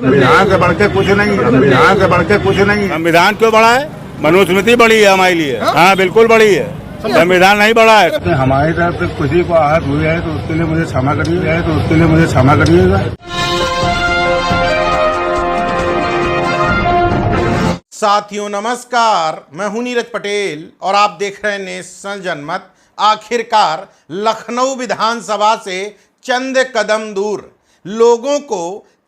संविधान से बढ़ के कुछ नहीं है। संविधान से बढ़ के कुछ नहीं है। संविधान क्यों बढ़ा है? मनुस्मृति बड़ी है हमारे लिए। हाँ बिल्कुल बड़ी है, संविधान नहीं बढ़ा है। हमारी तरफ से किसी को आहत हुई है तो उसके लिए मुझे क्षमा करिएगा। साथियों नमस्कार, मैं हूं नीरज पटेल और आप देख रहे हैं नेशनल जनमत। आखिरकार लखनऊ विधानसभा से चंद कदम दूर लोगों को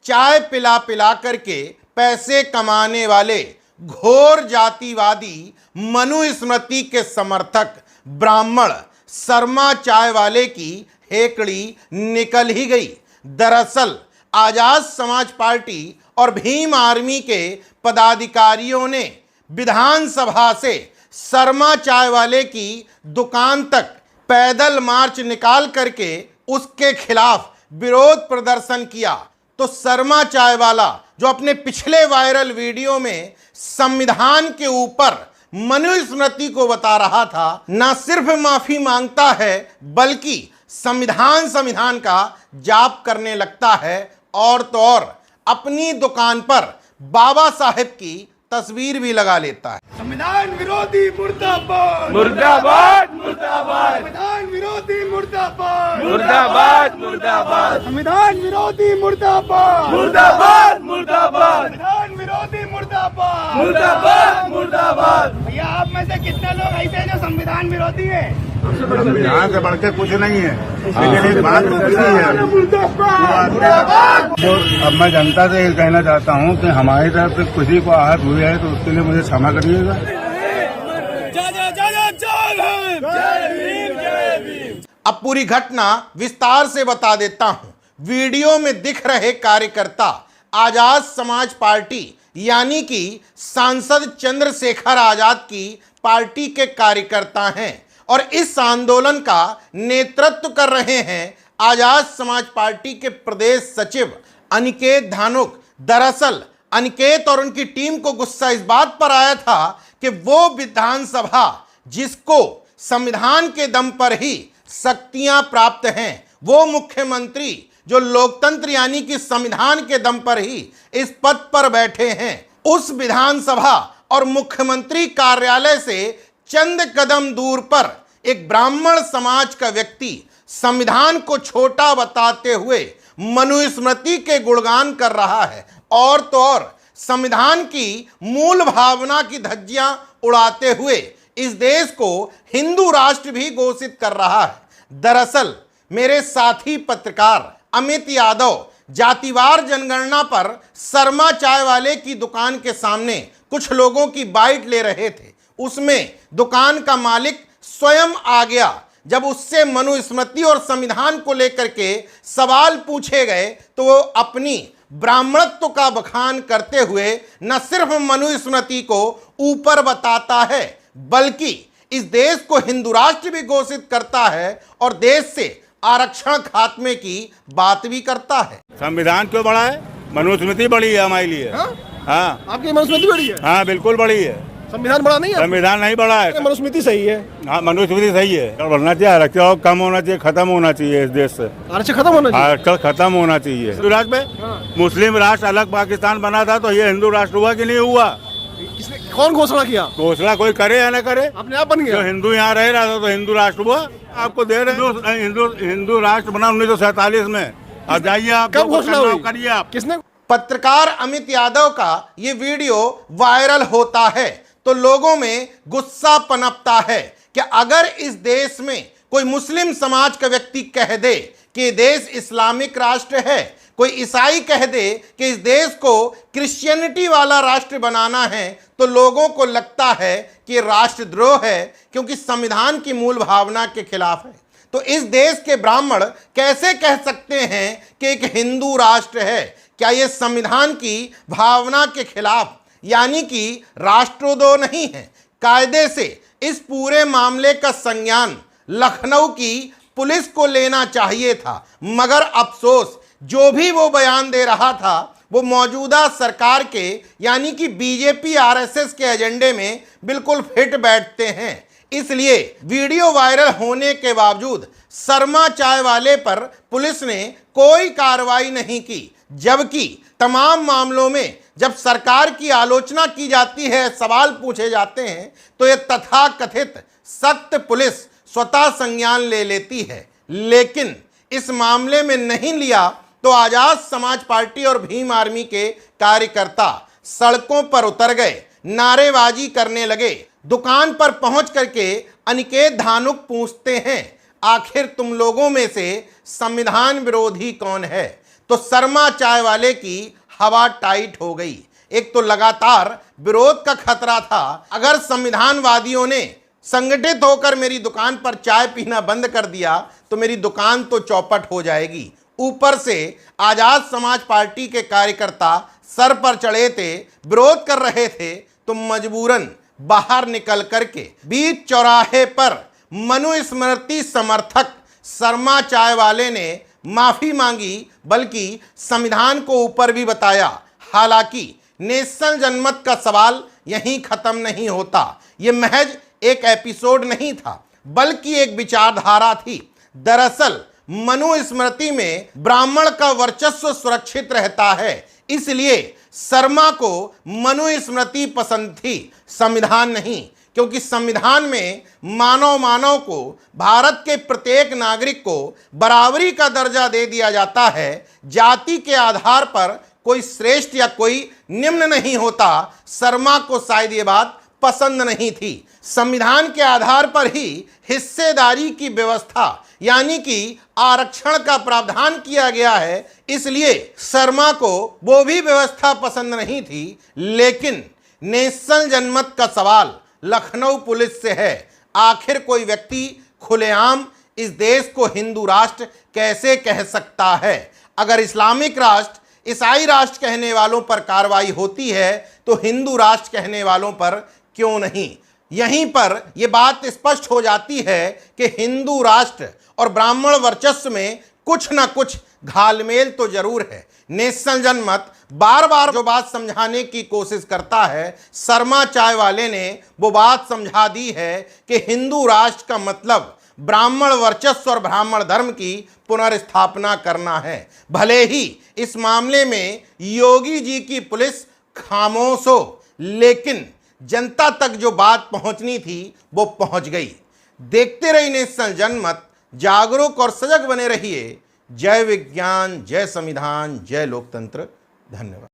चाय पिला पिला करके पैसे कमाने वाले घोर जातिवादी मनुस्मृति के समर्थक ब्राह्मण शर्मा चाय वाले की हेकड़ी निकल ही गई। दरअसल आजाद समाज पार्टी और भीम आर्मी के पदाधिकारियों ने विधानसभा से शर्मा चाय वाले की दुकान तक पैदल मार्च निकाल करके उसके खिलाफ विरोध प्रदर्शन किया। तो शर्मा चाय वाला जो अपने पिछले वायरल वीडियो में संविधान के ऊपर मनुस्मृति को बता रहा था, न सिर्फ माफी मांगता है बल्कि संविधान का जाप करने लगता है और तो और अपनी दुकान पर बाबा साहेब की तस्वीर भी लगा लेता है। संविधान विरोधी मुर्दाबाद मुर्दाबाद मुर्दाबाद, संविधान विरोधी मुर्दाबाद मुर्दाबाद मुर्दाबाद, संविधान विरोधी मुर्दाबाद मुर्दाबाद मुर्दाबाद, संविधान विरोधी मुर्दाबाद मुर्दाबाद मुर्दाबाद। भैया आप में से कितने लोग ऐसे हैं जो संविधान विरोधी है? संविधान से बढ़ के कुछ नहीं है। लेकिन एक बात है, तो अब मैं जनता से ये कहना चाहता हूँ कि हमारी तरफ से किसी को आहत हुई है तो उसके लिए मुझे क्षमा करिएगा। अब पूरी घटना विस्तार से बता देता हूं। वीडियो में दिख रहे कार्यकर्ता आजाद समाज पार्टी यानी कि सांसद चंद्रशेखर आजाद की पार्टी के कार्यकर्ता हैं और इस आंदोलन का नेतृत्व कर रहे हैं आजाद समाज पार्टी के प्रदेश सचिव अनिकेत धानुक। दरअसल अनिकेत और उनकी टीम को गुस्सा इस बात पर आया था कि वो विधानसभा जिसको संविधान के दम पर ही शक्तियां प्राप्त हैं, वो मुख्यमंत्री जो लोकतंत्र यानी कि संविधान के दम पर ही इस पद पर बैठे हैं, उस विधानसभा और मुख्यमंत्री कार्यालय से चंद कदम दूर पर एक ब्राह्मण समाज का व्यक्ति संविधान को छोटा बताते हुए मनुस्मृति के गुणगान कर रहा है और तो और संविधान की मूल भावना की धज्जियां उड़ाते हुए इस देश को हिंदू राष्ट्र भी घोषित कर रहा है। दरअसल मेरे साथी पत्रकार अमित यादव जातिवार जनगणना पर शर्मा चाय वाले की दुकान के सामने कुछ लोगों की बाइट ले रहे थे। उसमें दुकान का मालिक स्वयं आ गया। जब उससे मनुस्मृति और संविधान को लेकर के सवाल पूछे गए तो वो अपनी ब्राह्मणत्व का बखान करते हुए न सिर्फ मनुस्मृति को ऊपर बताता है बल्कि इस देश को हिंदू राष्ट्र भी घोषित करता है और देश से आरक्षण खात्मे की बात भी करता है। संविधान क्यों बढ़ा है? मनुस्मृति बड़ी है हमारे लिए। हाँ आपकी मनुस्मृति बड़ी है? हाँ बिल्कुल बड़ी है। संविधान बड़ा नहीं है? संविधान नहीं बढ़ा है। मनुस्मृति सही है। हाँ मनुस्मृति सही है। बढ़ना चाहिए, आरक्षण कम होना चाहिए, खत्म होना चाहिए इस देश से। आरक्षण खत्म होना चाहिए? आरक्षण खत्म होना चाहिए। हिंदू राष्ट्र में मुस्लिम राष्ट्र अलग पाकिस्तान बना था तो ये हिंदू राष्ट्र हुआ कि नहीं हुआ? किसने कौन घोषणा किया? घोषणा कोई करे या न करे, अपने आप बन गया। जो हिंदू यहाँ रह रहा था तो हिंदू राष्ट्र हुआ। आपको दे रहे हिंदू राष्ट्र बना 1947 में। अब जाइए आप, कब घोषणा हुई? करिए आप। किसने? पत्रकार अमित यादव का ये वीडियो वायरल होता है तो लोगों में गुस्सा पनपता है कि अगर इस देश में कोई मुस्लिम समाज का व्यक्ति कह दे कि देश इस्लामिक राष्ट्र है, कोई ईसाई कह दे कि इस देश को क्रिश्चियनिटी वाला राष्ट्र बनाना है, तो लोगों को लगता है कि राष्ट्रद्रोह है क्योंकि संविधान की मूल भावना के खिलाफ है। तो इस देश के ब्राह्मण कैसे कह सकते हैं कि एक हिंदू राष्ट्र है? क्या यह संविधान की भावना के खिलाफ यानी कि राष्ट्रद्रोह नहीं है? कायदे से इस पूरे मामले का संज्ञान लखनऊ की पुलिस को लेना चाहिए था, मगर अफसोस जो भी वो बयान दे रहा था वो मौजूदा सरकार के यानी कि बीजेपी आरएसएस के एजेंडे में बिल्कुल फिट बैठते हैं। इसलिए वीडियो वायरल होने के बावजूद शर्मा चाय वाले पर पुलिस ने कोई कार्रवाई नहीं की, जबकि तमाम मामलों में जब सरकार की आलोचना की जाती है, सवाल पूछे जाते हैं, तो यह तथाकथित सख्त पुलिस स्वतः संज्ञान ले लेती है। लेकिन इस मामले में नहीं लिया तो आजाद समाज पार्टी और भीम आर्मी के कार्यकर्ता सड़कों पर उतर गए, नारेबाजी करने लगे। दुकान पर पहुंच करके अनिकेत धानुक पूछते हैं, आखिर तुम लोगों में से संविधान विरोधी कौन है? तो शर्मा चाय वाले की हवा टाइट हो गई। एक तो लगातार विरोध का खतरा था, अगर संविधानवादियों ने संगठित होकर मेरी दुकान पर चाय पीना बंद कर दिया तो मेरी दुकान तो चौपट हो जाएगी। ऊपर से आजाद समाज पार्टी के कार्यकर्ता सर पर चढ़े थे, विरोध कर रहे थे, तो मजबूरन बाहर निकल करके बीच चौराहे पर मनुस्मृति समर्थक शर्मा चाय वाले ने माफी मांगी, बल्कि संविधान को ऊपर भी बताया। हालांकि नेशनल जनमत का सवाल यहीं खत्म नहीं होता। यह महज एक एपिसोड नहीं था, बल्कि एक विचारधारा थी। दरअसल मनुस्मृति में ब्राह्मण का वर्चस्व सुरक्षित रहता है, इसलिए शर्मा को मनुस्मृति पसंद थी, संविधान नहीं। क्योंकि संविधान में मानव को, भारत के प्रत्येक नागरिक को बराबरी का दर्जा दे दिया जाता है। जाति के आधार पर कोई श्रेष्ठ या कोई निम्न नहीं होता। शर्मा को शायद ये बात पसंद नहीं थी। संविधान के आधार पर ही हिस्सेदारी की व्यवस्था यानी कि आरक्षण का प्रावधान किया गया है, इसलिए शर्मा को वो भी व्यवस्था पसंद नहीं थी। लेकिन नेशनल जनमत का सवाल लखनऊ पुलिस से है। आखिर कोई व्यक्ति खुलेआम इस देश को हिंदू राष्ट्र कैसे कह सकता है? अगर इस्लामिक राष्ट्र, ईसाई राष्ट्र कहने वालों पर कार्रवाई होती है तो हिंदू राष्ट्र कहने वालों पर क्यों नहीं? यहीं पर यह बात स्पष्ट हो जाती है कि हिंदू राष्ट्र और ब्राह्मण वर्चस्व में कुछ ना कुछ घालमेल तो जरूर है। नेशनल जनमत बार बार जो बात समझाने की कोशिश करता है, शर्मा चाय वाले ने वो बात समझा दी है कि हिंदू राष्ट्र का मतलब ब्राह्मण वर्चस्व और ब्राह्मण धर्म की पुनर्स्थापना करना है। भले ही इस मामले में योगी जी की पुलिस खामोश हो, लेकिन जनता तक जो बात पहुंचनी थी वो पहुंच गई। देखते रहिए नेशनल जनमत, जागरूक और सजग बने रहिए। जय विज्ञान, जय संविधान, जय लोकतंत्र। धन्यवाद।